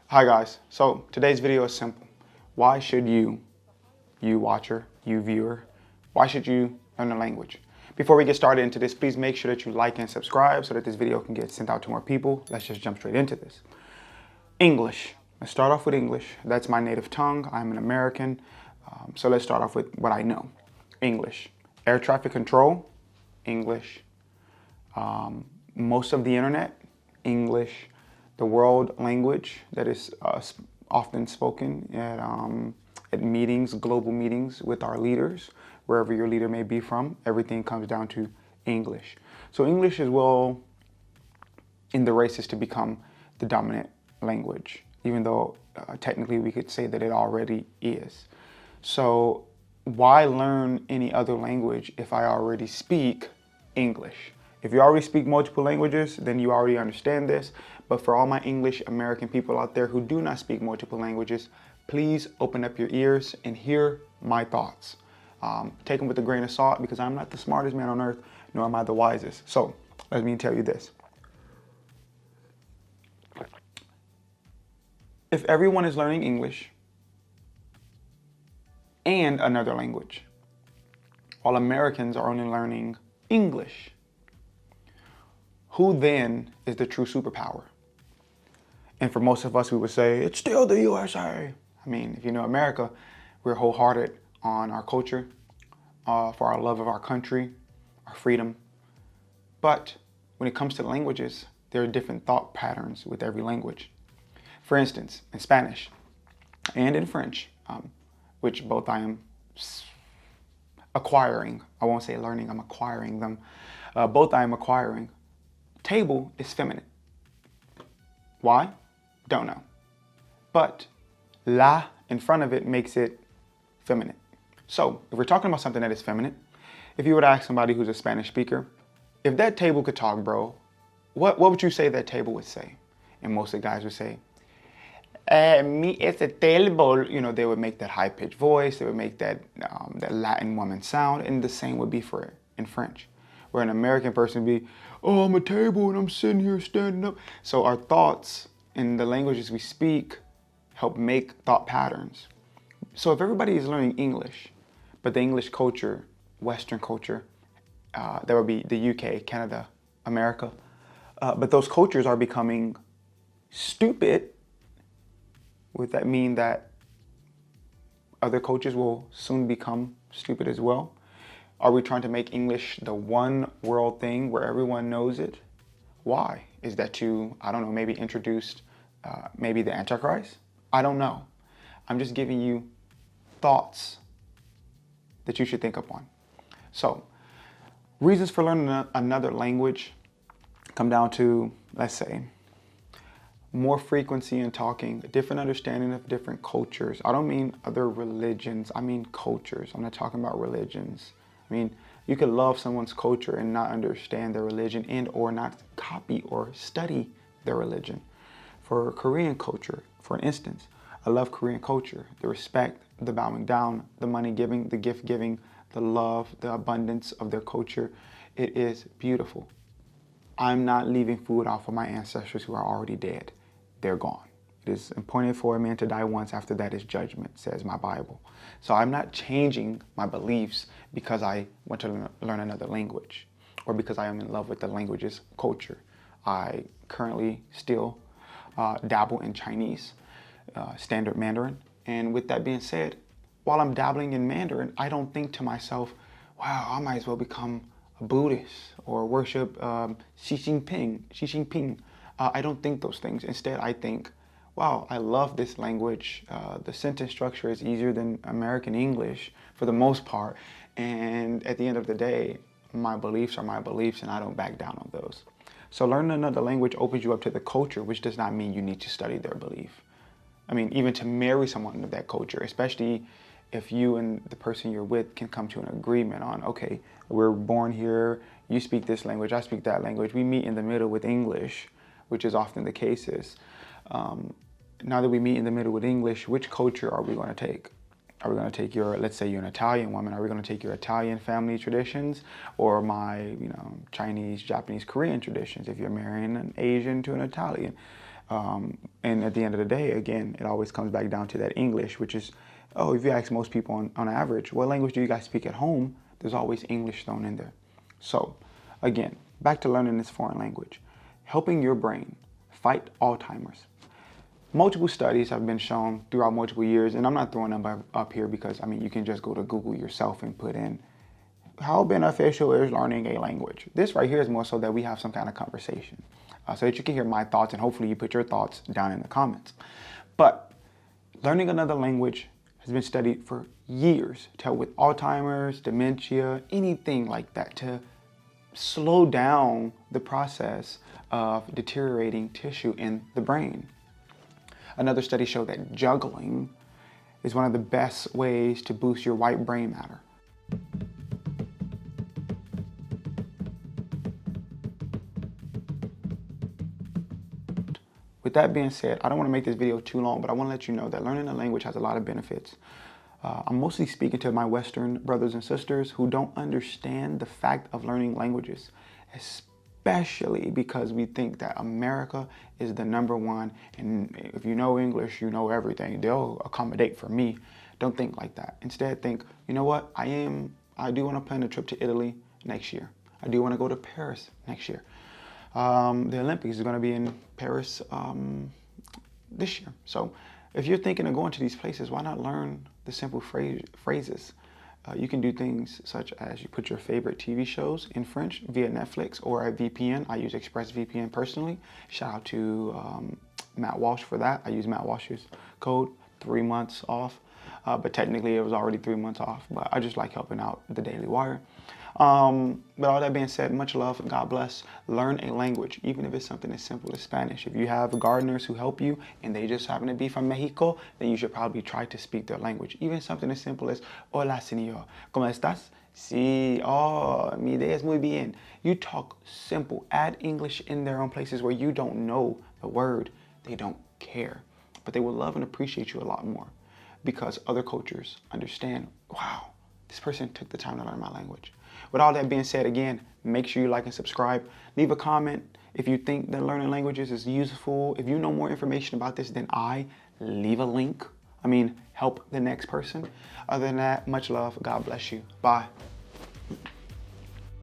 Hi guys, so today's video is simple. Why should you watcher, you viewer, why should you learn a language? Before we get started into this, please make sure that you like and subscribe so that this video can get sent out to more people. Let's just jump straight into this. English. Let's start off with English. That's my native tongue. I'm an American. So let's start off with what I know. English. Air traffic control, English. Most of the internet, English. The world language that is often spoken at meetings, global meetings with our leaders, wherever your leader may be from, everything comes down to English. So English is well in the races to become the dominant language, even though technically we could say that it already is. So why learn any other language if I already speak English? If you already speak multiple languages, then you already understand this. But for all my English American people out there who do not speak multiple languages, please open up your ears and hear my thoughts. Take them with a grain of salt because I'm not the smartest man on earth, nor am I the wisest. So let me tell you this. If everyone is learning English and another language, while Americans are only learning English, who then is the true superpower? And for most of us, we would say, it's still the USA. I mean, if you know America, we're wholehearted on our culture, for our love of our country, our freedom. But when it comes to languages, there are different thought patterns with every language. For instance, in Spanish and in French, which both I am acquiring. I won't say learning, I'm acquiring them. Both I am acquiring. Table is feminine. Why? Don't know. But la in front of it makes it feminine. So if we're talking about something that is feminine, if you were to ask somebody who's a Spanish speaker, if that table could talk, bro, what would you say that table would say? And most of the guys would say, mi ese table, you know, they would make that high-pitched voice, they would make that Latin woman sound, and the same would be for in French. Where an American person would be, oh, I'm a table and I'm sitting here standing up. So our thoughts in the languages we speak help make thought patterns. So if everybody is learning English, but the English culture, Western culture, that would be the UK, Canada, America, but those cultures are becoming stupid, would that mean that other cultures will soon become stupid as well? Are we trying to make English the one world thing where everyone knows it? Why? Is that to, I don't know, maybe introduce maybe the Antichrist? I don't know. I'm just giving you thoughts that you should think upon. So, reasons for learning another language come down to, let's say, more frequency in talking, a different understanding of different cultures. I don't mean other religions, I mean cultures. I'm not talking about religions. I mean, you could love someone's culture and not understand their religion and or not copy or study their religion. For Korean culture, for instance, I love Korean culture. The respect, the bowing down, the money giving, the gift giving, the love, the abundance of their culture. It is beautiful. I'm not leaving food off of my ancestors who are already dead. They're gone. It is appointed for a man to die once, after that is judgment, says my Bible. So I'm not changing my beliefs because I want to learn another language or because I am in love with the language's culture. I currently still dabble in Chinese, standard Mandarin. And with that being said, while I'm dabbling in Mandarin, I don't think to myself, wow, I might as well become a Buddhist or worship Xi Jinping. I don't think those things. Instead, I think, wow, I love this language. The sentence structure is easier than American English for the most part. And at the end of the day, my beliefs are my beliefs and I don't back down on those. So learning another language opens you up to the culture, which does not mean you need to study their belief. I mean, even to marry someone of that culture, especially if you and the person you're with can come to an agreement on, okay, we're born here, you speak this language, I speak that language, we meet in the middle with English, which is often the case is. Now that we meet in the middle with English, which culture are we going to take? Are we going to take your, let's say you're an Italian woman, are we going to take your Italian family traditions or my, Chinese, Japanese, Korean traditions if you're marrying an Asian to an Italian? And at the end of the day, again, it always comes back down to that English, which is, oh, if you ask most people on average, what language do you guys speak at home? There's always English thrown in there. So again, back to learning this foreign language, helping your brain fight Alzheimer's. Multiple studies have been shown throughout multiple years, and I'm not throwing them up here because, I mean, you can just go to Google yourself and put in how beneficial is learning a language. This right here is more so that we have some kind of conversation so that you can hear my thoughts, and hopefully you put your thoughts down in the comments. But learning another language has been studied for years to help with Alzheimer's, dementia, anything like that, to slow down the process of deteriorating tissue in the brain. Another study showed that juggling is one of the best ways to boost your white brain matter. With that being said, I don't want to make this video too long, but I want to let you know that learning a language has a lot of benefits. I'm mostly speaking to my Western brothers and sisters who don't understand the fact of learning languages, especially because we think that America is the #1, and if you know English, you know everything. They'll accommodate for me. Don't think like that. Instead, think, you know what? I do want to plan a trip to Italy next year. I do want to go to Paris next year. The Olympics is going to be in Paris this year. So if you're thinking of going to these places, why not learn the simple phrases? You can do things such as you put your favorite TV shows in French via Netflix or a VPN. I use ExpressVPN personally. Shout out to Matt Walsh for that. I use Matt Walsh's code, 3 months off. But technically it was already 3 months off. But I just like helping out the Daily Wire. But all that being said, much love, God bless. Learn a language, even if it's something as simple as Spanish. If you have gardeners who help you and they just happen to be from Mexico, then you should probably try to speak their language. Even something as simple as, hola, señor, ¿cómo estás? Sí, oh, mi idea es muy bien. You talk simple. Add English in there on places where you don't know the word. They don't care. But they will love and appreciate you a lot more because other cultures understand, wow, this person took the time to learn my language. With all that being said, again, make sure you like and subscribe. Leave a comment if you think that learning languages is useful. If you know more information about this than I, leave a link. Help the next person. Other than that, much love. God bless you. Bye.